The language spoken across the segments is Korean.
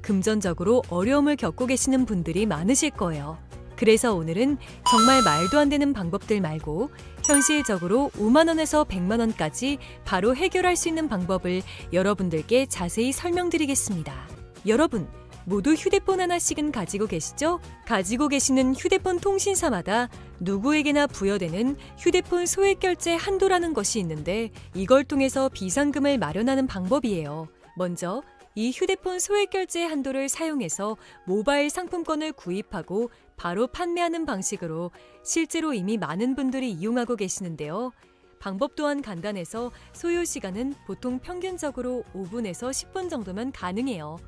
금전적으로 어려움을 겪고 계시는 분들이 많으실 거예요. 그래서 오늘은 정말 말도 안 되는 방법들 말고 현실적으로 5만 원에서 100만 원까지 바로 해결할 수 있는 방법을 여러분들께 자세히 설명드리겠습니다. 여러분, 모두 휴대폰 하나씩은 가지고 계시죠? 가지고 계시는 휴대폰 통신사마다 누구에게나 부여되는 휴대폰 소액결제 한도라는 것이 있는데 이걸 통해서 비상금을 마련하는 방법이에요. 먼저 이 휴대폰 소액결제 한도를 사용해서 모바일 상품권을 구입하고 바로 판매하는 방식으로 실제로 이미 많은 분들이 이용하고 계시는데요. 방법 또한 간단해서 소요 시간은 보통 평균적으로 5분에서 10분 정도면 가능해요.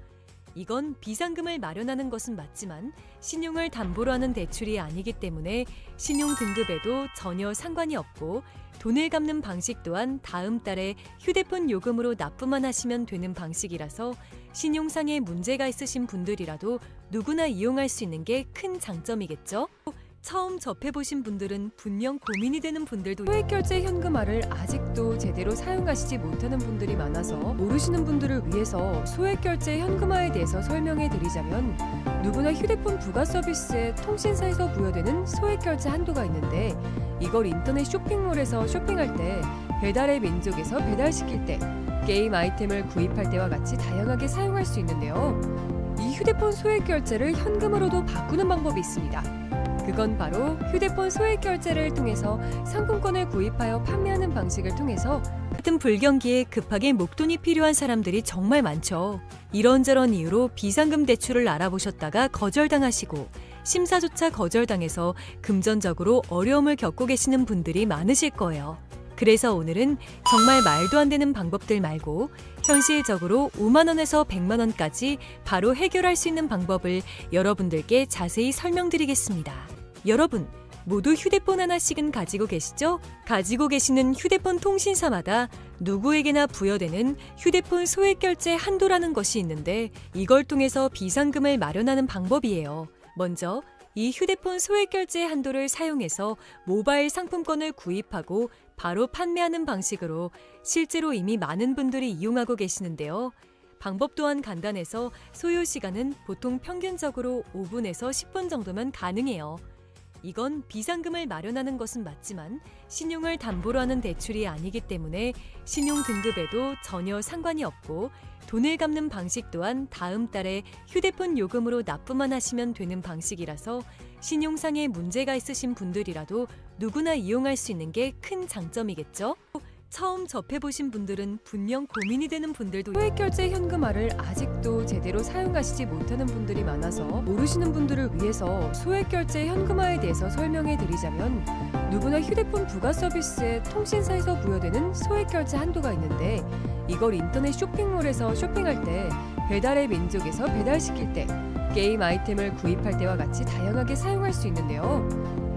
이건 비상금을 마련하는 것은 맞지만 신용을 담보로 하는 대출이 아니기 때문에 신용 등급에도 전혀 상관이 없고 돈을 갚는 방식 또한 다음 달에 휴대폰 요금으로 납부만 하시면 되는 방식이라서 신용상의 문제가 있으신 분들이라도 누구나 이용할 수 있는 게 큰 장점이겠죠? 처음 접해보신 분들은 분명 고민이 되는 분들도 소액결제 현금화를 아직도 제대로 사용하시지 못하는 분들이 많아서 모르시는 분들을 위해서 소액결제 현금화에 대해서 설명해 드리자면 누구나 휴대폰 부가 서비스에 통신사에서 부여되는 소액결제 한도가 있는데 이걸 인터넷 쇼핑몰에서 쇼핑할 때 배달의 민족에서 배달시킬 때 게임 아이템을 구입할 때와 같이 다양하게 사용할 수 있는데요. 이 휴대폰 소액결제를 현금으로도 바꾸는 방법이 있습니다. 그건 바로 휴대폰 소액결제를 통해서 상품권을 구입하여 판매하는 방식을 통해서 같은 불경기에 급하게 목돈이 필요한 사람들이 정말 많죠. 이런저런 이유로 비상금 대출을 알아보셨다가 거절당하시고 심사조차 거절당해서 금전적으로 어려움을 겪고 계시는 분들이 많으실 거예요. 그래서 오늘은 정말 말도 안 되는 방법들 말고 현실적으로 5만 원에서 100만 원까지 바로 해결할 수 있는 방법을 여러분들께 자세히 설명드리겠습니다. 여러분, 모두 휴대폰 하나씩은 가지고 계시죠? 가지고 계시는 휴대폰 통신사마다 누구에게나 부여되는 휴대폰 소액결제 한도라는 것이 있는데 이걸 통해서 비상금을 마련하는 방법이에요. 먼저 이 휴대폰 소액결제 한도를 사용해서 모바일 상품권을 구입하고 바로 판매하는 방식으로 실제로 이미 많은 분들이 이용하고 계시는데요. 방법 또한 간단해서 소요 시간은 보통 평균적으로 5분에서 10분 정도면 가능해요. 이건 비상금을 마련하는 것은 맞지만 신용을 담보로 하는 대출이 아니기 때문에 신용 등급에도 전혀 상관이 없고 돈을 갚는 방식 또한 다음 달에 휴대폰 요금으로 납부만 하시면 되는 방식이라서 신용상의 문제가 있으신 분들이라도 누구나 이용할 수 있는 게 큰 장점이겠죠? 처음 접해보신 분들은 분명 고민이 되는 분들도 소액결제 현금화를 아직도 제대로 사용하시지 못하는 분들이 많아서 모르시는 분들을 위해서 소액결제 현금화에 대해서 설명해 드리자면 누구나 휴대폰 부가 서비스에 통신사에서 부여되는 소액결제 한도가 있는데 이걸 인터넷 쇼핑몰에서 쇼핑할 때 배달의 민족에서 배달시킬 때 게임 아이템을 구입할 때와 같이 다양하게 사용할 수 있는데요.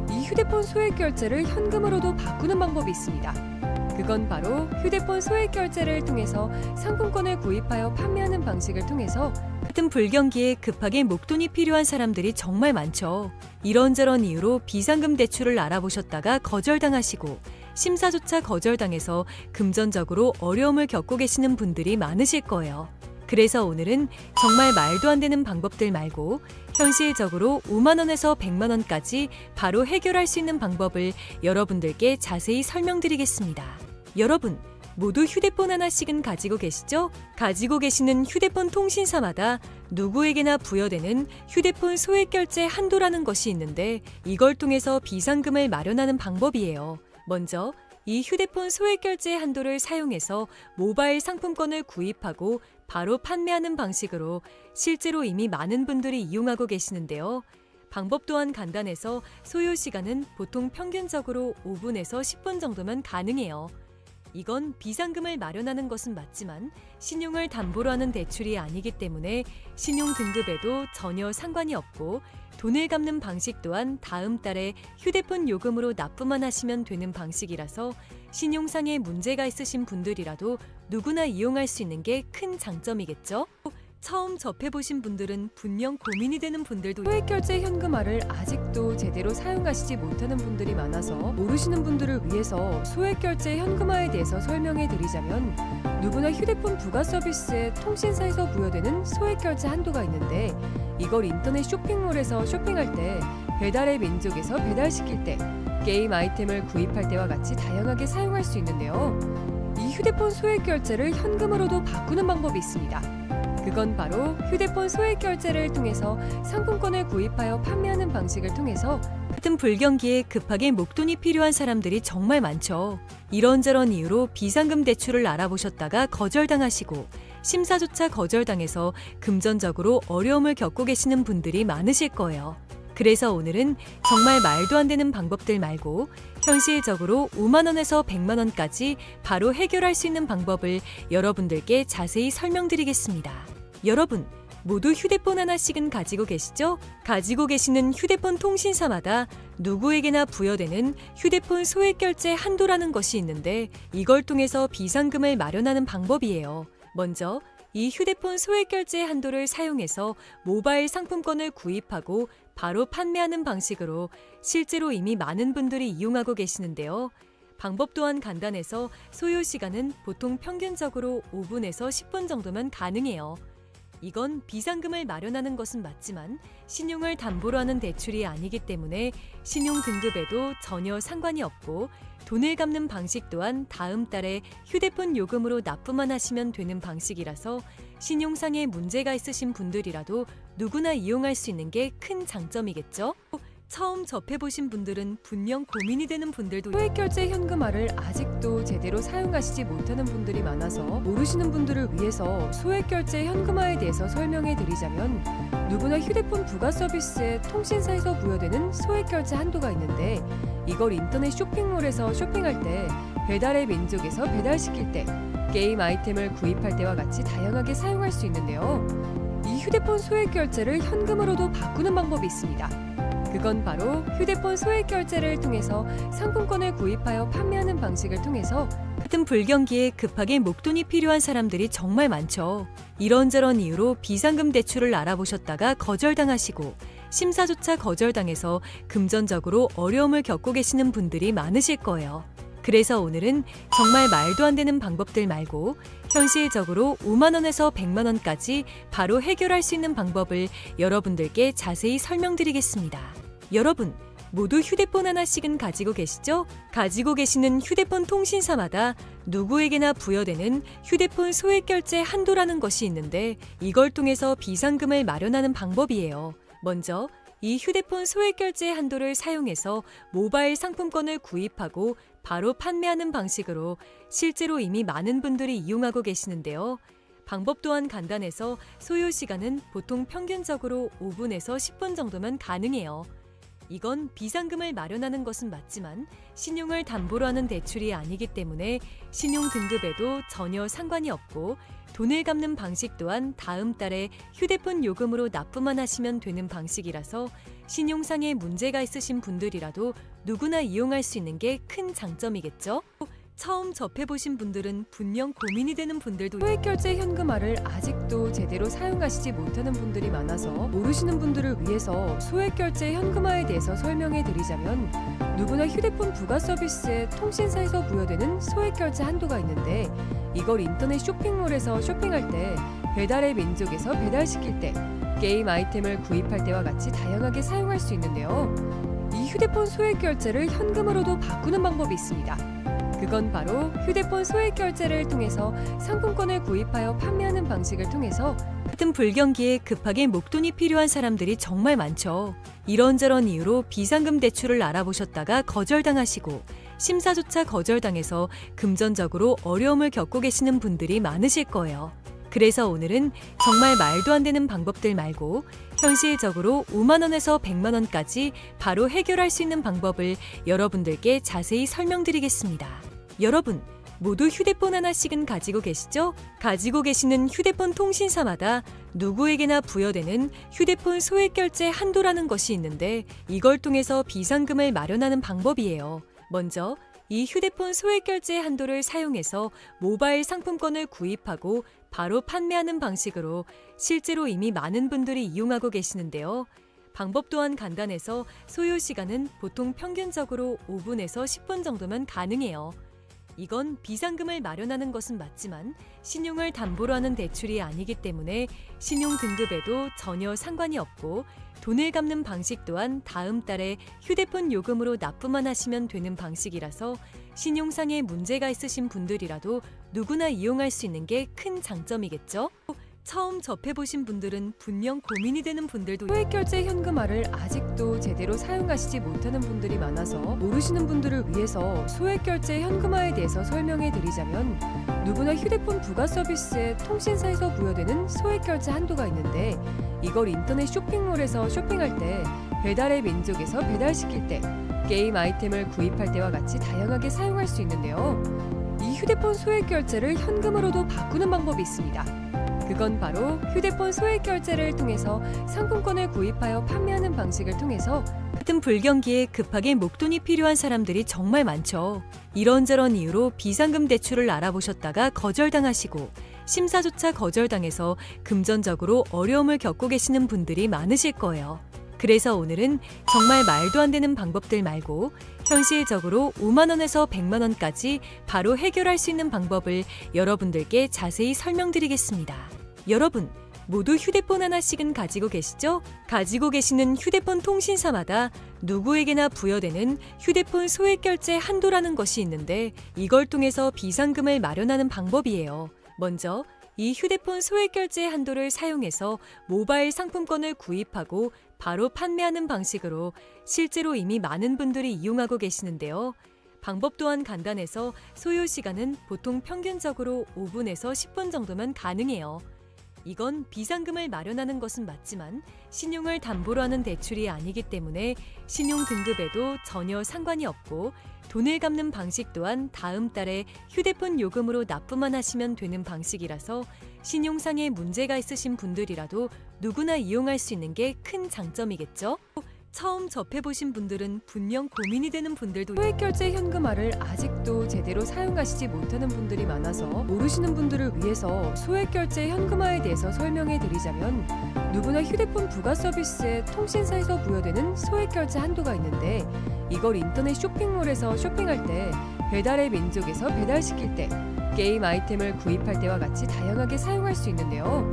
이 휴대폰 소액결제를 현금으로도 바꾸는 방법이 있습니다. 그건 바로 휴대폰 소액결제를 통해서 상품권을 구입하여 판매하는 방식을 통해서 같은 불경기에 급하게 목돈이 필요한 사람들이 정말 많죠. 이런저런 이유로 비상금 대출을 알아보셨다가 거절당하시고 심사조차 거절당해서 금전적으로 어려움을 겪고 계시는 분들이 많으실 거예요. 그래서 오늘은 정말 말도 안 되는 방법들 말고 현실적으로 5만 원에서 100만 원까지 바로 해결할 수 있는 방법을 여러분들께 자세히 설명드리겠습니다. 여러분, 모두 휴대폰 하나씩은 가지고 계시죠? 가지고 계시는 휴대폰 통신사마다 누구에게나 부여되는 휴대폰 소액결제 한도라는 것이 있는데 이걸 통해서 비상금을 마련하는 방법이에요. 먼저 이 휴대폰 소액결제 한도를 사용해서 모바일 상품권을 구입하고 바로 판매하는 방식으로 실제로 이미 많은 분들이 이용하고 계시는데요. 방법 또한 간단해서 소요 시간은 보통 평균적으로 5분에서 10분 정도면 가능해요. 이건 비상금을 마련하는 것은 맞지만 신용을 담보로 하는 대출이 아니기 때문에 신용 등급에도 전혀 상관이 없고 돈을 갚는 방식 또한 다음 달에 휴대폰 요금으로 납부만 하시면 되는 방식이라서 신용상의 문제가 있으신 분들이라도 누구나 이용할 수 있는 게 큰 장점이겠죠? 처음 접해보신 분들은 분명 고민이 되는 분들도 소액결제 현금화를 아직도 제대로 사용하시지 못하는 분들이 많아서 모르시는 분들을 위해서 소액결제 현금화에 대해서 설명해 드리자면, 누구나 휴대폰 부가 서비스에 통신사에서 부여되는 소액결제 한도가 있는데, 이걸 인터넷 쇼핑몰에서 쇼핑할 때, 배달의 민족에서 배달시킬 때, 게임 아이템을 구입할 때와 같이 다양하게 사용할 수 있는데요. 이 휴대폰 소액결제를 현금으로도 바꾸는 방법이 있습니다. 그건 바로 휴대폰 소액결제를 통해서 상품권을 구입하여 판매하는 방식을 통해서, 같은 불경기에 급하게 목돈이 필요한 사람들이 정말 많죠. 이런저런 이유로 비상금 대출을 알아보셨다가 거절당하시고, 심사조차 거절당해서 금전적으로 어려움을 겪고 계시는 분들이 많으실 거예요. 그래서 오늘은 정말 말도 안 되는 방법들 말고 현실적으로 5만 원에서 100만 원까지 바로 해결할 수 있는 방법을 여러분들께 자세히 설명드리겠습니다. 여러분, 모두 휴대폰 하나씩은 가지고 계시죠? 가지고 계시는 휴대폰 통신사마다 누구에게나 부여되는 휴대폰 소액결제 한도라는 것이 있는데, 이걸 통해서 비상금을 마련하는 방법이에요. 먼저 이 휴대폰 소액결제 한도를 사용해서 모바일 상품권을 구입하고 바로 판매하는 방식으로 실제로 이미 많은 분들이 이용하고 계시는데요. 방법 또한 간단해서 소요 시간은 보통 평균적으로 5분에서 10분 정도면 가능해요. 이건 비상금을 마련하는 것은 맞지만 신용을 담보로 하는 대출이 아니기 때문에 신용 등급에도 전혀 상관이 없고, 돈을 갚는 방식 또한 다음 달에 휴대폰 요금으로 납부만 하시면 되는 방식이라서 신용상의 문제가 있으신 분들이라도 누구나 이용할 수 있는 게 큰 장점이겠죠? 처음 접해보신 분들은 분명 고민이 되는 분들도 소액결제 현금화를 아직도 제대로 사용하시지 못하는 분들이 많아서 모르시는 분들을 위해서 소액결제 현금화에 대해서 설명해 드리자면, 누구나 휴대폰 부가 서비스에 통신사에서 부여되는 소액결제 한도가 있는데, 이걸 인터넷 쇼핑몰에서 쇼핑할 때, 배달의 민족에서 배달시킬 때, 게임 아이템을 구입할 때와 같이 다양하게 사용할 수 있는데요. 이 휴대폰 소액결제를 현금으로도 바꾸는 방법이 있습니다. 그건 바로 휴대폰 소액결제를 통해서 상품권을 구입하여 판매하는 방식을 통해서, 같은 불경기에 급하게 목돈이 필요한 사람들이 정말 많죠. 이런저런 이유로 비상금 대출을 알아보셨다가 거절당하시고, 심사조차 거절당해서 금전적으로 어려움을 겪고 계시는 분들이 많으실 거예요. 그래서 오늘은 정말 말도 안 되는 방법들 말고 현실적으로 5만 원에서 100만 원까지 바로 해결할 수 있는 방법을 여러분들께 자세히 설명드리겠습니다. 여러분, 모두 휴대폰 하나씩은 가지고 계시죠? 가지고 계시는 휴대폰 통신사마다 누구에게나 부여되는 휴대폰 소액결제 한도라는 것이 있는데, 이걸 통해서 비상금을 마련하는 방법이에요. 먼저 이 휴대폰 소액결제 한도를 사용해서 모바일 상품권을 구입하고 바로 판매하는 방식으로 실제로 이미 많은 분들이 이용하고 계시는데요. 방법 또한 간단해서 소요 시간은 보통 평균적으로 5분에서 10분 정도면 가능해요. 이건 비상금을 마련하는 것은 맞지만 신용을 담보로 하는 대출이 아니기 때문에 신용 등급에도 전혀 상관이 없고, 돈을 갚는 방식 또한 다음 달에 휴대폰 요금으로 납부만 하시면 되는 방식이라서 신용상의 문제가 있으신 분들이라도 누구나 이용할 수 있는 게 큰 장점이겠죠? 처음 접해보신 분들은 분명 고민이 되는 분들도 소액결제 현금화를 아직도 제대로 사용하시지 못하는 분들이 많아서 모르시는 분들을 위해서 소액결제 현금화에 대해서 설명해 드리자면, 누구나 휴대폰 부가 서비스에 통신사에서 부여되는 소액결제 한도가 있는데, 이걸 인터넷 쇼핑몰에서 쇼핑할 때, 배달의 민족에서 배달시킬 때, 게임 아이템을 구입할 때와 같이 다양하게 사용할 수 있는데요. 이 휴대폰 소액결제를 현금으로도 바꾸는 방법이 있습니다. 그건 바로 휴대폰 소액결제를 통해서 상품권을 구입하여 판매하는 방식을 통해서, 같은 불경기에 급하게 목돈이 필요한 사람들이 정말 많죠. 이런저런 이유로 비상금 대출을 알아보셨다가 거절당하시고, 심사조차 거절당해서 금전적으로 어려움을 겪고 계시는 분들이 많으실 거예요. 그래서 오늘은 정말 말도 안 되는 방법들 말고 현실적으로 5만 원에서 100만 원까지 바로 해결할 수 있는 방법을 여러분들께 자세히 설명드리겠습니다. 여러분, 모두 휴대폰 하나씩은 가지고 계시죠? 가지고 계시는 휴대폰 통신사마다 누구에게나 부여되는 휴대폰 소액결제 한도라는 것이 있는데, 이걸 통해서 비상금을 마련하는 방법이에요. 먼저 이 휴대폰 소액결제 한도를 사용해서 모바일 상품권을 구입하고 바로 판매하는 방식으로 실제로 이미 많은 분들이 이용하고 계시는데요. 방법 또한 간단해서 소요 시간은 보통 평균적으로 5분에서 10분 정도면 가능해요. 이건 비상금을 마련하는 것은 맞지만 신용을 담보로 하는 대출이 아니기 때문에 신용 등급에도 전혀 상관이 없고, 돈을 갚는 방식 또한 다음 달에 휴대폰 요금으로 납부만 하시면 되는 방식이라서 신용상에 문제가 있으신 분들이라도 누구나 이용할 수 있는 게 큰 장점이겠죠? 처음 접해보신 분들은 분명 고민이 되는 분들도 소액결제 현금화를 아직도 제대로 사용하시지 못하는 분들이 많아서 모르시는 분들을 위해서 소액결제 현금화에 대해서 설명해 드리자면, 누구나 휴대폰 부가 서비스에 통신사에서 부여되는 소액결제 한도가 있는데, 이걸 인터넷 쇼핑몰에서 쇼핑할 때, 배달의 민족에서 배달시킬 때, 게임 아이템을 구입할 때와 같이 다양하게 사용할 수 있는데요. 이 휴대폰 소액결제를 현금으로도 바꾸는 방법이 있습니다. 그건 바로 휴대폰 소액결제를 통해서 상품권을 구입하여 판매하는 방식을 통해서 같은 불경기에 급하게 목돈이 필요한 사람들이 정말 많죠. 이런저런 이유로 비상금 대출을 알아보셨다가 거절당하시고 심사조차 거절당해서 금전적으로 어려움을 겪고 계시는 분들이 많으실 거예요. 그래서 오늘은 정말 말도 안 되는 방법들 말고 현실적으로 5만 원에서 100만 원까지 바로 해결할 수 있는 방법을 여러분들께 자세히 설명드리겠습니다. 여러분, 모두 휴대폰 하나씩은 가지고 계시죠? 가지고 계시는 휴대폰 통신사마다 누구에게나 부여되는 휴대폰 소액결제 한도라는 것이 있는데, 이걸 통해서 비상금을 마련하는 방법이에요. 먼저 이 휴대폰 소액결제 한도를 사용해서 모바일 상품권을 구입하고 바로 판매하는 방식으로 실제로 이미 많은 분들이 이용하고 계시는데요. 방법 또한 간단해서 소요 시간은 보통 평균적으로 5분에서 10분 정도면 가능해요. 이건 비상금을 마련하는 것은 맞지만 신용을 담보로 하는 대출이 아니기 때문에 신용 등급에도 전혀 상관이 없고, 돈을 갚는 방식 또한 다음 달에 휴대폰 요금으로 납부만 하시면 되는 방식이라서 신용상에 문제가 있으신 분들이라도 누구나 이용할 수 있는 게 큰 장점이겠죠? 처음 접해보신 분들은 분명 고민이 되는 분들도 소액결제 현금화를 아직도 제대로 사용하시지 못하는 분들이 많아서 모르시는 분들을 위해서 소액결제 현금화에 대해서 설명해 드리자면, 누구나 휴대폰 부가 서비스에 통신사에서 부여되는 소액결제 한도가 있는데, 이걸 인터넷 쇼핑몰에서 쇼핑할 때, 배달의 민족에서 배달시킬 때, 게임 아이템을 구입할 때와 같이 다양하게 사용할 수 있는데요.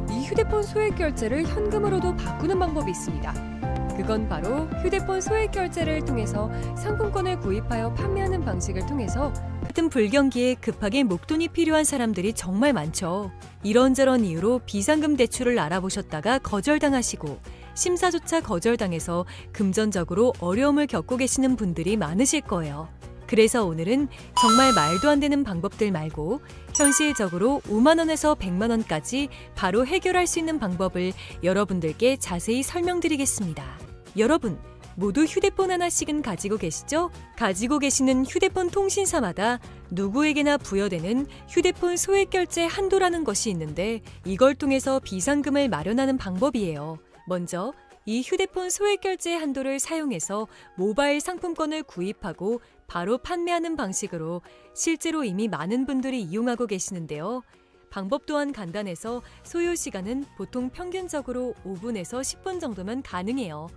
이 휴대폰 소액결제를 현금으로도 바꾸는 방법이 있습니다. 그건 바로 휴대폰 소액결제를 통해서 상품권을 구입하여 판매하는 방식을 통해서 같은 불경기에 급하게 목돈이 필요한 사람들이 정말 많죠. 이런저런 이유로 비상금 대출을 알아보셨다가 거절당하시고 심사조차 거절당해서 금전적으로 어려움을 겪고 계시는 분들이 많으실 거예요. 그래서 오늘은 정말 말도 안 되는 방법들 말고 현실적으로 5만 원에서 100만 원까지 바로 해결할 수 있는 방법을 여러분들께 자세히 설명드리겠습니다. 여러분, 모두 휴대폰 하나씩은 가지고 계시죠? 가지고 계시는 휴대폰 통신사마다 누구에게나 부여되는 휴대폰 소액결제 한도라는 것이 있는데, 이걸 통해서 비상금을 마련하는 방법이에요. 먼저 이 휴대폰 소액결제 한도를 사용해서 모바일 상품권을 구입하고 바로 판매하는 방식으로 실제로 이미 많은 분들이 이용하고 계시는데요. 방법 또한 간단해서 소요 시간은 보통 평균적으로 5분에서 10분 정도면 가능해요.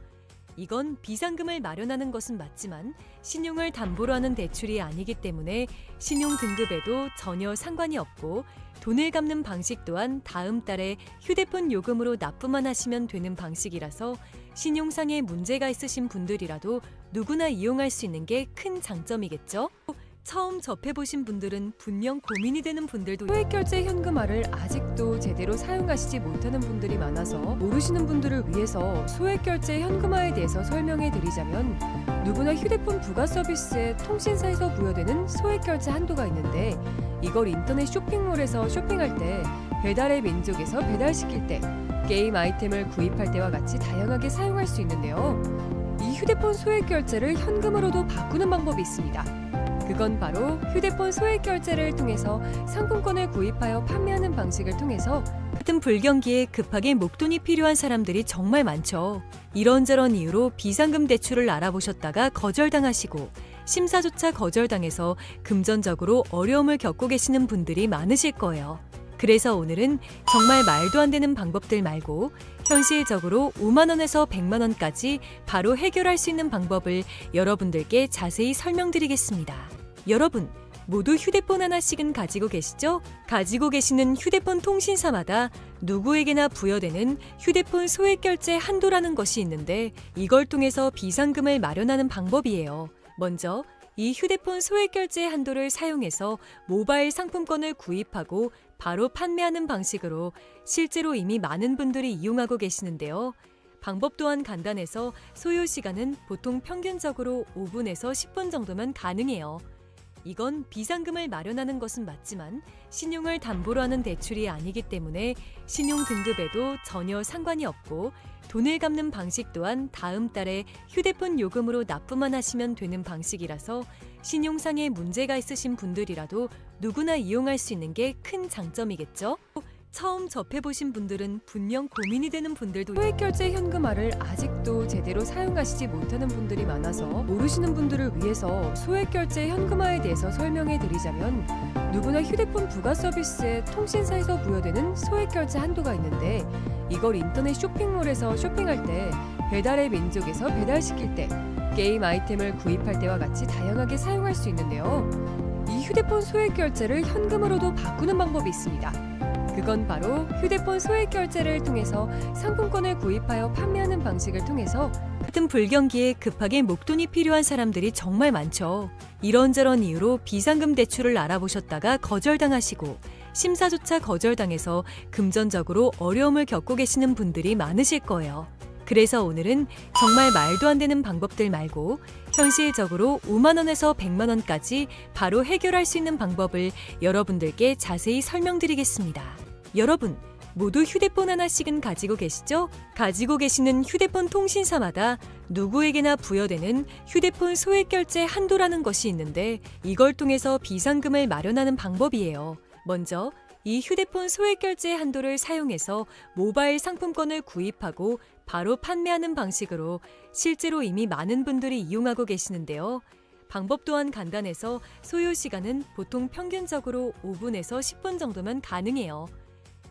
이건 비상금을 마련하는 것은 맞지만 신용을 담보로 하는 대출이 아니기 때문에 신용 등급에도 전혀 상관이 없고, 돈을 갚는 방식 또한 다음 달에 휴대폰 요금으로 납부만 하시면 되는 방식이라서 신용상에 문제가 있으신 분들이라도 누구나 이용할 수 있는 게 큰 장점이겠죠? 처음 접해보신 분들은 분명 고민이 되는 분들도 소액결제 현금화를 아직도 제대로 사용하시지 못하는 분들이 많아서 모르시는 분들을 위해서 소액결제 현금화에 대해서 설명해 드리자면, 누구나 휴대폰 부가 서비스에 통신사에서 부여되는 소액결제 한도가 있는데, 이걸 인터넷 쇼핑몰에서 쇼핑할 때, 배달의 민족에서 배달시킬 때, 게임 아이템을 구입할 때와 같이 다양하게 사용할 수 있는데요. 이 휴대폰 소액결제를 현금으로도 바꾸는 방법이 있습니다. 그건 바로 휴대폰 소액결제를 통해서 상품권을 구입하여 판매하는 방식을 통해서 같은 불경기에 급하게 목돈이 필요한 사람들이 정말 많죠. 이런저런 이유로 비상금 대출을 알아보셨다가 거절당하시고 심사조차 거절당해서 금전적으로 어려움을 겪고 계시는 분들이 많으실 거예요. 그래서 오늘은 정말 말도 안 되는 방법들 말고 현실적으로 5만 원에서 100만 원까지 바로 해결할 수 있는 방법을 여러분들께 자세히 설명드리겠습니다. 여러분, 모두 휴대폰 하나씩은 가지고 계시죠? 가지고 계시는 휴대폰 통신사마다 누구에게나 부여되는 휴대폰 소액결제 한도라는 것이 있는데 이걸 통해서 비상금을 마련하는 방법이에요. 먼저 이 휴대폰 소액결제 한도를 사용해서 모바일 상품권을 구입하고 바로 판매하는 방식으로 실제로 이미 많은 분들이 이용하고 계시는데요. 방법 또한 간단해서 소요 시간은 보통 평균적으로 5분에서 10분 정도면 가능해요. 이건 비상금을 마련하는 것은 맞지만 신용을 담보로 하는 대출이 아니기 때문에 신용 등급에도 전혀 상관이 없고 돈을 갚는 방식 또한 다음 달에 휴대폰 요금으로 납부만 하시면 되는 방식이라서 신용상의 문제가 있으신 분들이라도 누구나 이용할 수 있는 게 큰 장점이겠죠? 처음 접해보신 분들은 분명 고민이 되는 분들도 소액결제 현금화를 아직도 제대로 사용하시지 못하는 분들이 많아서 모르시는 분들을 위해서 소액결제 현금화에 대해서 설명해 드리자면 누구나 휴대폰 부가 서비스에 통신사에서 부여되는 소액결제 한도가 있는데 이걸 인터넷 쇼핑몰에서 쇼핑할 때 배달의 민족에서 배달시킬 때 게임 아이템을 구입할 때와 같이 다양하게 사용할 수 있는데요. 이 휴대폰 소액결제를 현금으로도 바꾸는 방법이 있습니다. 그건 바로 휴대폰 소액결제를 통해서 상품권을 구입하여 판매하는 방식을 통해서 같은 불경기에 급하게 목돈이 필요한 사람들이 정말 많죠. 이런저런 이유로 비상금 대출을 알아보셨다가 거절당하시고 심사조차 거절당해서 금전적으로 어려움을 겪고 계시는 분들이 많으실 거예요. 그래서 오늘은 정말 말도 안 되는 방법들 말고 현실적으로 5만 원에서 100만 원까지 바로 해결할 수 있는 방법을 여러분들께 자세히 설명드리겠습니다. 여러분, 모두 휴대폰 하나씩은 가지고 계시죠? 가지고 계시는 휴대폰 통신사마다 누구에게나 부여되는 휴대폰 소액결제 한도라는 것이 있는데 이걸 통해서 비상금을 마련하는 방법이에요. 먼저 이 휴대폰 소액결제 한도를 사용해서 모바일 상품권을 구입하고 바로 판매하는 방식으로 실제로 이미 많은 분들이 이용하고 계시는데요. 방법 또한 간단해서 소요 시간은 보통 평균적으로 5분에서 10분 정도면 가능해요.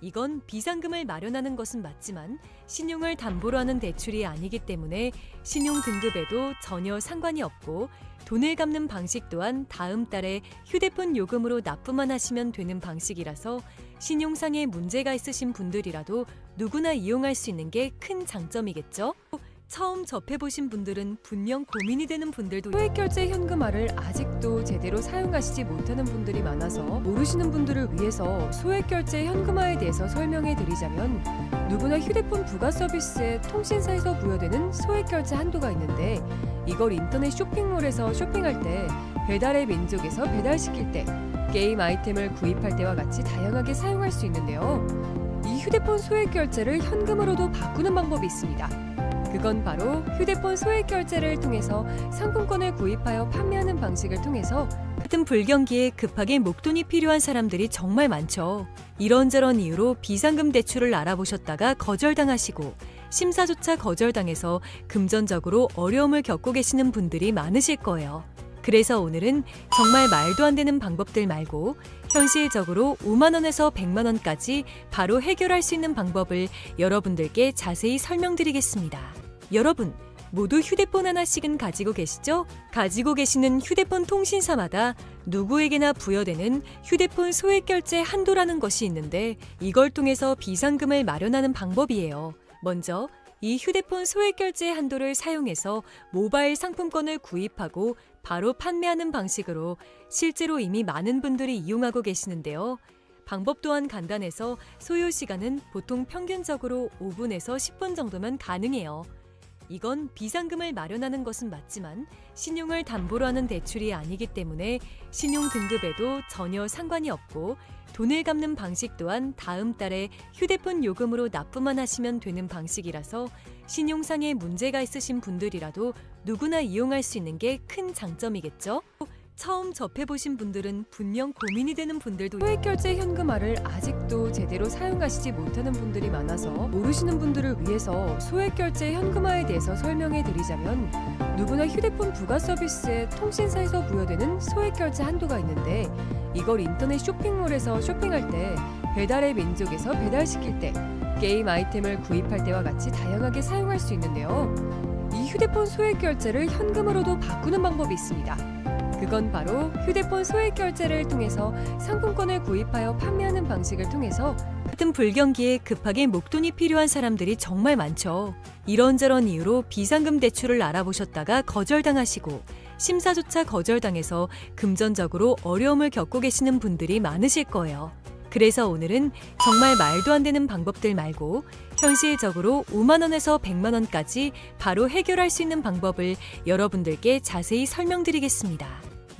이건 비상금을 마련하는 것은 맞지만 신용을 담보로 하는 대출이 아니기 때문에 신용 등급에도 전혀 상관이 없고 돈을 갚는 방식 또한 다음 달에 휴대폰 요금으로 납부만 하시면 되는 방식이라서 신용상의 문제가 있으신 분들이라도 누구나 이용할 수 있는 게 큰 장점이겠죠? 처음 접해보신 분들은 분명 고민이 되는 분들도 소액결제 현금화를 아직도 제대로 사용하시지 못하는 분들이 많아서 모르시는 분들을 위해서 소액결제 현금화에 대해서 설명해 드리자면 누구나 휴대폰 부가 서비스에 통신사에서 부여되는 소액결제 한도가 있는데 이걸 인터넷 쇼핑몰에서 쇼핑할 때 배달의 민족에서 배달시킬 때 게임 아이템을 구입할 때와 같이 다양하게 사용할 수 있는데요. 이 휴대폰 소액결제를 현금으로도 바꾸는 방법이 있습니다. 그건 바로 휴대폰 소액결제를 통해서 상품권을 구입하여 판매하는 방식을 통해서 같은 불경기에 급하게 목돈이 필요한 사람들이 정말 많죠. 이런저런 이유로 비상금 대출을 알아보셨다가 거절당하시고 심사조차 거절당해서 금전적으로 어려움을 겪고 계시는 분들이 많으실 거예요. 그래서 오늘은 정말 말도 안 되는 방법들 말고 현실적으로 5만 원에서 100만 원까지 바로 해결할 수 있는 방법을 여러분들께 자세히 설명드리겠습니다. 여러분, 모두 휴대폰 하나씩은 가지고 계시죠? 가지고 계시는 휴대폰 통신사마다 누구에게나 부여되는 휴대폰 소액결제 한도라는 것이 있는데 이걸 통해서 비상금을 마련하는 방법이에요. 먼저 이 휴대폰 소액결제 한도를 사용해서 모바일 상품권을 구입하고 바로 판매하는 방식으로 실제로 이미 많은 분들이 이용하고 계시는데요. 방법 또한 간단해서 소요 시간은 보통 평균적으로 5분에서 10분 정도면 가능해요. 이건 비상금을 마련하는 것은 맞지만 신용을 담보로 하는 대출이 아니기 때문에 신용 등급에도 전혀 상관이 없고 돈을 갚는 방식 또한 다음 달에 휴대폰 요금으로 납부만 하시면 되는 방식이라서 신용상의 문제가 있으신 분들이라도 누구나 이용할 수 있는 게 큰 장점이겠죠? 처음 접해보신 분들은 분명 고민이 되는 분들도 소액결제 현금화를 아직도 제대로 사용하시지 못하는 분들이 많아서 모르시는 분들을 위해서 소액결제 현금화에 대해서 설명해 드리자면 누구나 휴대폰 부가 서비스에 통신사에서 부여되는 소액결제 한도가 있는데 이걸 인터넷 쇼핑몰에서 쇼핑할 때 배달의 민족에서 배달시킬 때, 게임 아이템을 구입할 때와 같이 다양하게 사용할 수 있는데요. 이 휴대폰 소액 결제를 현금으로도 바꾸는 방법이 있습니다. 그건 바로 휴대폰 소액 결제를 통해서 상품권을 구입하여 판매하는 방식을 통해서 같은 불경기에 급하게 목돈이 필요한 사람들이 정말 많죠. 이런저런 이유로 비상금 대출을 알아보셨다가 거절당하시고 심사조차 거절당해서 금전적으로 어려움을 겪고 계시는 분들이 많으실 거예요. 그래서 오늘은 정말 말도 안 되는 방법들 말고 현실적으로 5만 원에서 100만 원까지 바로 해결할 수 있는 방법을 여러분들께 자세히 설명드리겠습니다.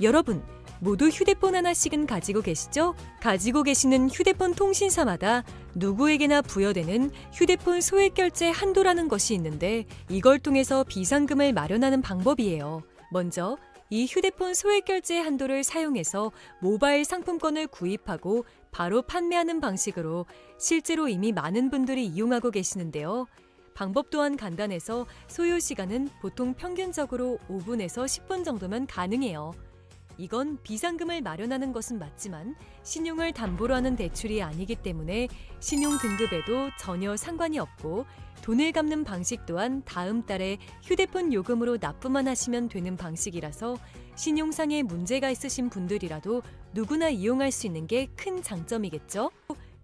여러분, 모두 휴대폰 하나씩은 가지고 계시죠? 가지고 계시는 휴대폰 통신사마다 누구에게나 부여되는 휴대폰 소액 결제 한도라는 것이 있는데 이걸 통해서 비상금을 마련하는 방법이에요. 먼저 이 휴대폰 소액 결제 한도를 사용해서 모바일 상품권을 구입하고 바로 판매하는 방식으로 실제로 이미 많은 분들이 이용하고 계시는데요. 방법 또한 간단해서 소요 시간은 보통 평균적으로 5분에서 10분 정도면 가능해요. 이건 비상금을 마련하는 것은 맞지만 신용을 담보로 하는 대출이 아니기 때문에 신용 등급에도 전혀 상관이 없고 돈을 갚는 방식 또한 다음 달에 휴대폰 요금으로 납부만 하시면 되는 방식이라서 신용상에 문제가 있으신 분들이라도 누구나 이용할 수 있는 게 큰 장점이겠죠?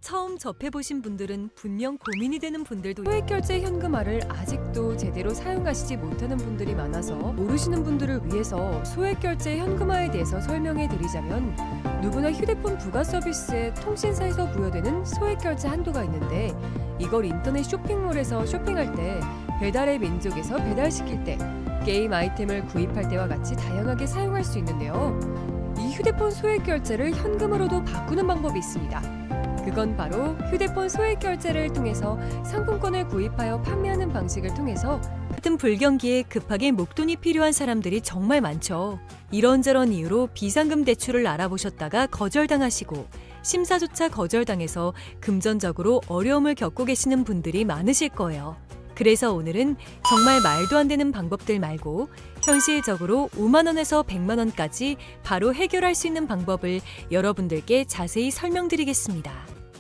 처음 접해보신 분들은 분명 고민이 되는 분들도 소액결제 현금화를 아직도 제대로 사용하시지 못하는 분들이 많아서 모르시는 분들을 위해서 소액결제 현금화에 대해서 설명해 드리자면 누구나 휴대폰 부가 서비스에 통신사에서 부여되는 소액결제 한도가 있는데 이걸 인터넷 쇼핑몰에서 쇼핑할 때 배달의 민족에서 배달시킬 때 게임 아이템을 구입할 때와 같이 다양하게 사용할 수 있는데요. 이 휴대폰 소액 결제를 현금으로도 바꾸는 방법이 있습니다. 그건 바로 휴대폰 소액 결제를 통해서 상품권을 구입하여 판매하는 방식을 통해서 같은 불경기에 급하게 목돈이 필요한 사람들이 정말 많죠. 이런저런 이유로 비상금 대출을 알아보셨다가 거절당하시고 심사조차 거절당해서 금전적으로 어려움을 겪고 계시는 분들이 많으실 거예요. 그래서 오늘은 정말 말도 안 되는 방법들 말고 현실적으로 5만 원에서 100만 원까지 바로 해결할 수 있는 방법을 여러분들께 자세히 설명드리겠습니다.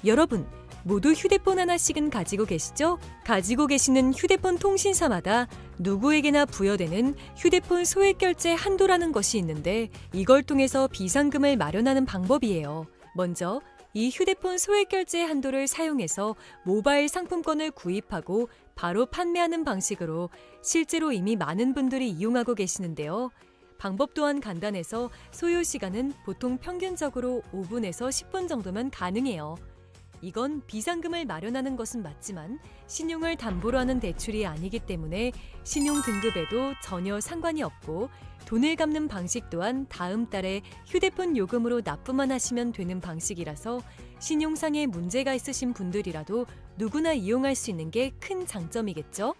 여러분, 모두 휴대폰 하나씩은 가지고 계시죠? 가지고 계시는 휴대폰 통신사마다 누구에게나 부여되는 휴대폰 소액 결제 한도라는 것이 있는데 이걸 통해서 비상금을 마련하는 방법이에요. 먼저 이 휴대폰 소액 결제 한도를 사용해서 모바일 상품권을 구입하고 바로 판매하는 방식으로 실제로 이미 많은 분들이 이용하고 계시는데요. 방법 또한 간단해서 소요 시간은 보통 평균적으로 5분에서 10분 정도면 가능해요. 이건 비상금을 마련하는 것은 맞지만 신용을 담보로 하는 대출이 아니기 때문에 신용 등급에도 전혀 상관이 없고 돈을 갚는 방식 또한 다음 달에 휴대폰 요금으로 납부만 하시면 되는 방식이라서 신용상에 문제가 있으신 분들이라도 누구나 이용할 수 있는 게 큰 장점이겠죠?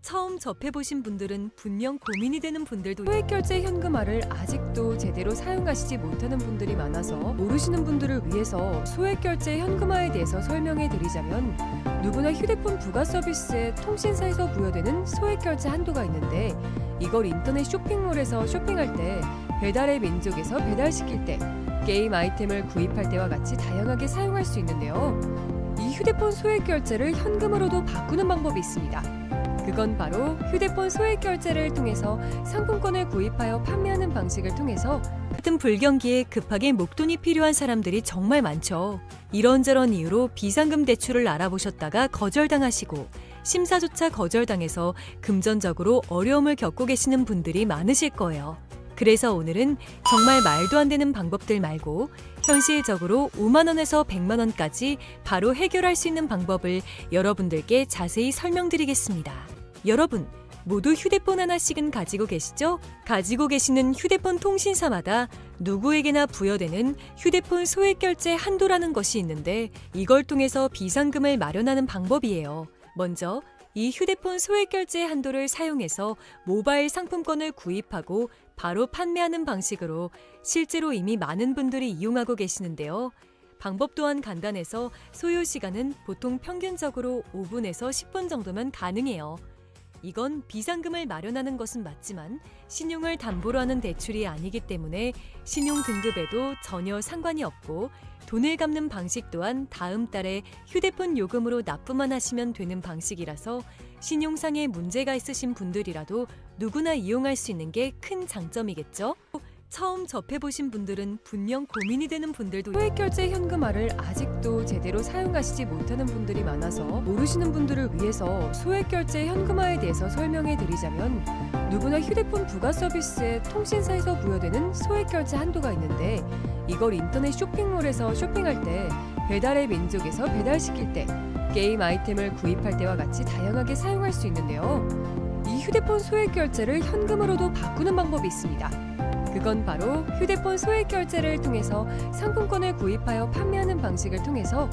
처음 접해보신 분들은 분명 고민이 되는 분들도 소액결제 현금화를 아직도 제대로 사용하시지 못하는 분들이 많아서 모르시는 분들을 위해서 소액결제 현금화에 대해서 설명해 드리자면 누구나 휴대폰 부가 서비스에 통신사에서 부여되는 소액결제 한도가 있는데 이걸 인터넷 쇼핑몰에서 쇼핑할 때 배달의 민족에서 배달시킬 때 게임 아이템을 구입할 때와 같이 다양하게 사용할 수 있는데요. 이 휴대폰 소액 결제를 현금으로도 바꾸는 방법이 있습니다. 그건 바로 휴대폰 소액 결제를 통해서 상품권을 구입하여 판매하는 방식을 통해서 같은 불경기에 급하게 목돈이 필요한 사람들이 정말 많죠. 이런저런 이유로 비상금 대출을 알아보셨다가 거절당하시고 심사조차 거절당해서 금전적으로 어려움을 겪고 계시는 분들이 많으실 거예요. 그래서 오늘은 정말 말도 안 되는 방법들 말고 현실적으로 5만 원에서 100만 원까지 바로 해결할 수 있는 방법을 여러분들께 자세히 설명드리겠습니다. 여러분, 모두 휴대폰 하나씩은 가지고 계시죠? 가지고 계시는 휴대폰 통신사마다 누구에게나 부여되는 휴대폰 소액 결제 한도라는 것이 있는데 이걸 통해서 비상금을 마련하는 방법이에요. 먼저 이 휴대폰 소액 결제 한도를 사용해서 모바일 상품권을 구입하고 바로 판매하는 방식으로 실제로 이미 많은 분들이 이용하고 계시는데요. 방법 또한 간단해서 소요 시간은 보통 평균적으로 5분에서 10분 정도면 가능해요. 이건 비상금을 마련하는 것은 맞지만 신용을 담보로 하는 대출이 아니기 때문에 신용 등급에도 전혀 상관이 없고 돈을 갚는 방식 또한 다음 달에 휴대폰 요금으로 납부만 하시면 되는 방식이라서 신용상에 문제가 있으신 분들이라도 누구나 이용할 수 있는 게 큰 장점이겠죠? 처음 접해보신 분들은 분명 고민이 되는 분들도 소액결제 현금화를 아직도 제대로 사용하시지 못하는 분들이 많아서 모르시는 분들을 위해서 소액결제 현금화에 대해서 설명해 드리자면 누구나 휴대폰 부가 서비스에 통신사에서 부여되는 소액결제 한도가 있는데 이걸 인터넷 쇼핑몰에서 쇼핑할 때 배달의 민족에서 배달시킬 때 게임 아이템을 구입할 때와 같이 다양하게 사용할 수 있는데요. 이 휴대폰 소액결제를 현금으로도 바꾸는 방법이 있습니다. 그건 바로 휴대폰 소액결제를 통해서 상품권을 구입하여 판매하는 방식을 통해서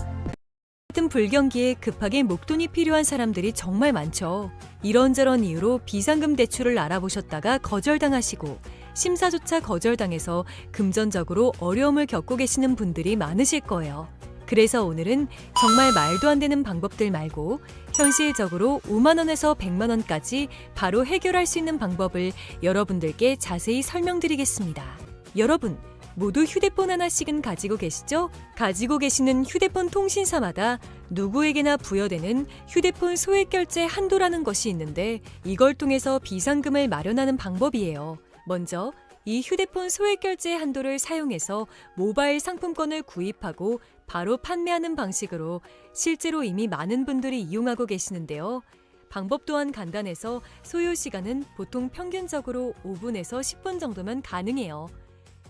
같은 불경기에 급하게 목돈이 필요한 사람들이 정말 많죠. 이런저런 이유로 비상금 대출을 알아보셨다가 거절당하시고 심사조차 거절당해서 금전적으로 어려움을 겪고 계시는 분들이 많으실 거예요. 그래서 오늘은 정말 말도 안 되는 방법들 말고 현실적으로 5만 원에서 100만 원까지 바로 해결할 수 있는 방법을 여러분들께 자세히 설명드리겠습니다. 여러분, 모두 휴대폰 하나씩은 가지고 계시죠? 가지고 계시는 휴대폰 통신사마다 누구에게나 부여되는 휴대폰 소액결제 한도라는 것이 있는데 이걸 통해서 비상금을 마련하는 방법이에요. 먼저 이 휴대폰 소액결제 한도를 사용해서 모바일 상품권을 구입하고 바로 판매하는 방식으로 실제로 이미 많은 분들이 이용하고 계시는데요. 방법 또한 간단해서 소요 시간은 보통 평균적으로 5분에서 10분 정도면 가능해요.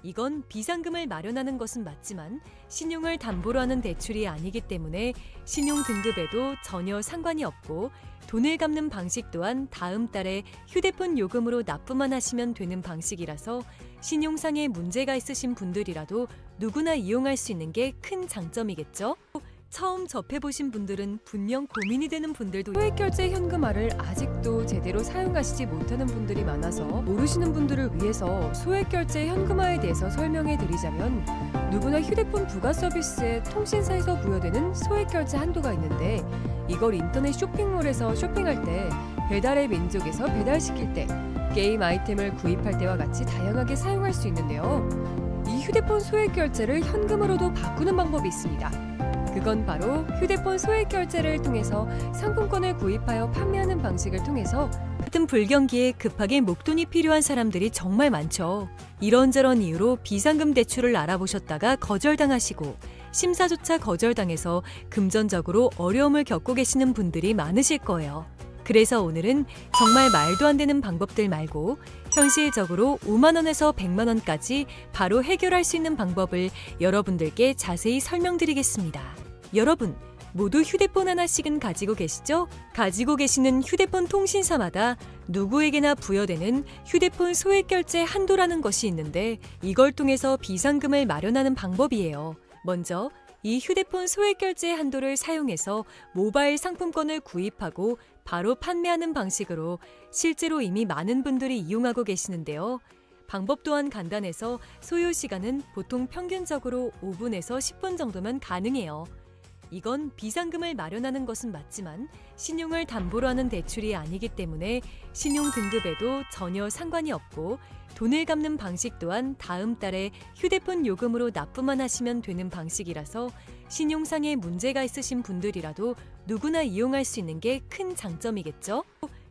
이건 비상금을 마련하는 것은 맞지만 신용을 담보로 하는 대출이 아니기 때문에 신용 등급에도 전혀 상관이 없고 돈을 갚는 방식 또한 다음 달에 휴대폰 요금으로 납부만 하시면 되는 방식이라서 신용상에 문제가 있으신 분들이라도 누구나 이용할 수 있는 게 큰 장점이겠죠? 처음 접해보신 분들은 분명 고민이 되는 분들도 소액결제 현금화를 아직도 제대로 사용하시지 못하는 분들이 많아서 모르시는 분들을 위해서 소액결제 현금화에 대해서 설명해 드리자면 누구나 휴대폰 부가 서비스에 통신사에서 부여되는 소액결제 한도가 있는데 이걸 인터넷 쇼핑몰에서 쇼핑할 때 배달의 민족에서 배달시킬 때 게임 아이템을 구입할 때와 같이 다양하게 사용할 수 있는데요. 이 휴대폰 소액결제를 현금으로도 바꾸는 방법이 있습니다. 그건 바로 휴대폰 소액결제를 통해서 상품권을 구입하여 판매하는 방식을 통해서 같은 불경기에 급하게 목돈이 필요한 사람들이 정말 많죠. 이런저런 이유로 비상금 대출을 알아보셨다가 거절당하시고 심사조차 거절당해서 금전적으로 어려움을 겪고 계시는 분들이 많으실 거예요. 그래서 오늘은 정말 말도 안 되는 방법들 말고 현실적으로 5만 원에서 100만 원까지 바로 해결할 수 있는 방법을 여러분들께 자세히 설명드리겠습니다. 여러분, 모두 휴대폰 하나씩은 가지고 계시죠? 가지고 계시는 휴대폰 통신사마다 누구에게나 부여되는 휴대폰 소액결제 한도라는 것이 있는데 이걸 통해서 비상금을 마련하는 방법이에요. 먼저 이 휴대폰 소액결제 한도를 사용해서 모바일 상품권을 구입하고 바로 판매하는 방식으로 실제로 이미 많은 분들이 이용하고 계시는데요. 방법 또한 간단해서 소요 시간은 보통 평균적으로 5분에서 10분 정도면 가능해요. 이건 비상금을 마련하는 것은 맞지만 신용을 담보로 하는 대출이 아니기 때문에 신용 등급에도 전혀 상관이 없고 돈을 갚는 방식 또한 다음 달에 휴대폰 요금으로 납부만 하시면 되는 방식이라서 신용상에 문제가 있으신 분들이라도 누구나 이용할 수 있는 게 큰 장점이겠죠?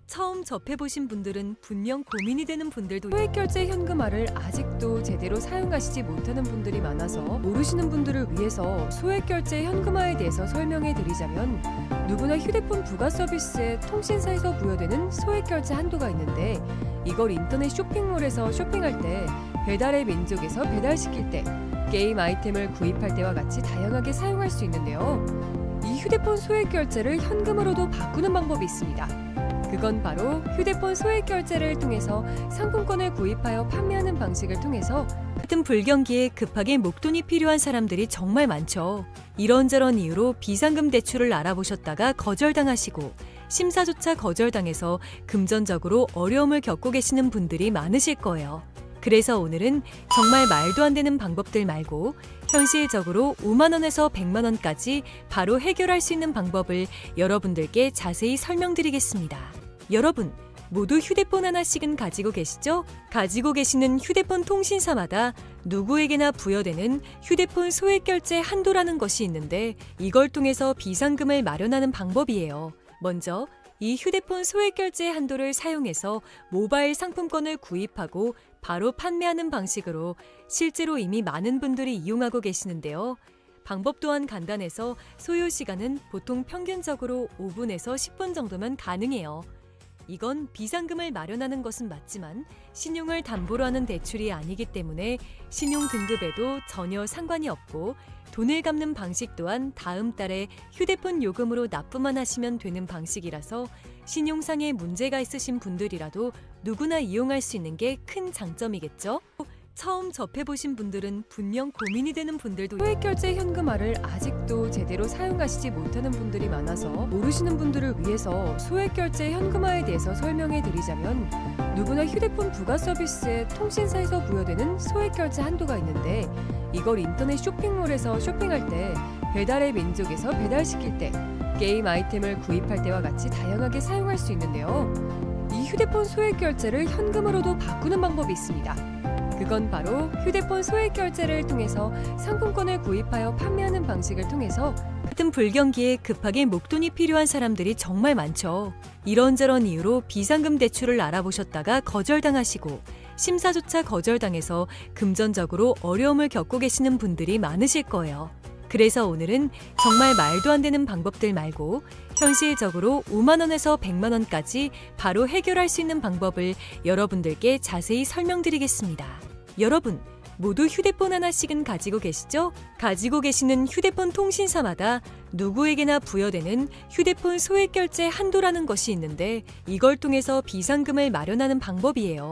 처음 접해보신 분들은 분명 고민이 되는 분들도 소액결제 현금화를 아직도 제대로 사용하시지 못하는 분들이 많아서 모르시는 분들을 위해서 소액결제 현금화에 대해서 설명해 드리자면 누구나 휴대폰 부가 서비스에 통신사에서 부여되는 소액결제 한도가 있는데 이걸 인터넷 쇼핑몰에서 쇼핑할 때 배달의 민족에서 배달시킬 때 게임 아이템을 구입할 때와 같이 다양하게 사용할 수 있는데요. 이 휴대폰 소액결제를 현금으로도 바꾸는 방법이 있습니다. 그건 바로 휴대폰 소액결제를 통해서 상품권을 구입하여 판매하는 방식을 통해서 같은 불경기에 급하게 목돈이 필요한 사람들이 정말 많죠. 이런저런 이유로 비상금 대출을 알아보셨다가 거절당하시고 심사조차 거절당해서 금전적으로 어려움을 겪고 계시는 분들이 많으실 거예요. 그래서 오늘은 정말 말도 안 되는 방법들 말고 현실적으로 5만 원에서 100만 원까지 바로 해결할 수 있는 방법을 여러분들께 자세히 설명드리겠습니다. 여러분, 모두 휴대폰 하나씩은 가지고 계시죠? 가지고 계시는 휴대폰 통신사마다 누구에게나 부여되는 휴대폰 소액결제 한도라는 것이 있는데 이걸 통해서 비상금을 마련하는 방법이에요. 먼저 이 휴대폰 소액결제 한도를 사용해서 모바일 상품권을 구입하고 바로 판매하는 방식으로 실제로 이미 많은 분들이 이용하고 계시는데요. 방법 또한 간단해서 소요 시간은 보통 평균적으로 5분에서 10분 정도면 가능해요. 이건 비상금을 마련하는 것은 맞지만 신용을 담보로 하는 대출이 아니기 때문에 신용 등급에도 전혀 상관이 없고 돈을 갚는 방식 또한 다음 달에 휴대폰 요금으로 납부만 하시면 되는 방식이라서 신용상의 문제가 있으신 분들이라도 누구나 이용할 수 있는 게 큰 장점이겠죠? 처음 접해보신 분들은 분명 고민이 되는 분들도 소액결제 현금화를 아직도 제대로 사용하시지 못하는 분들이 많아서 모르시는 분들을 위해서 소액결제 현금화에 대해서 설명해 드리자면 누구나 휴대폰 부가 서비스에 통신사에서 부여되는 소액결제 한도가 있는데 이걸 인터넷 쇼핑몰에서 쇼핑할 때 배달의 민족에서 배달시킬 때 게임 아이템을 구입할 때와 같이 다양하게 사용할 수 있는데요. 이 휴대폰 소액결제를 현금으로도 바꾸는 방법이 있습니다. 그건 바로 휴대폰 소액결제를 통해서 상품권을 구입하여 판매하는 방식을 통해서 같은 불경기에 급하게 목돈이 필요한 사람들이 정말 많죠. 이런저런 이유로 비상금 대출을 알아보셨다가 거절당하시고 심사조차 거절당해서 금전적으로 어려움을 겪고 계시는 분들이 많으실 거예요. 그래서 오늘은 정말 말도 안 되는 방법들 말고 현실적으로 5만 원에서 100만 원까지 바로 해결할 수 있는 방법을 여러분들께 자세히 설명드리겠습니다. 여러분, 모두 휴대폰 하나씩은 가지고 계시죠? 가지고 계시는 휴대폰 통신사마다 누구에게나 부여되는 휴대폰 소액결제 한도라는 것이 있는데 이걸 통해서 비상금을 마련하는 방법이에요.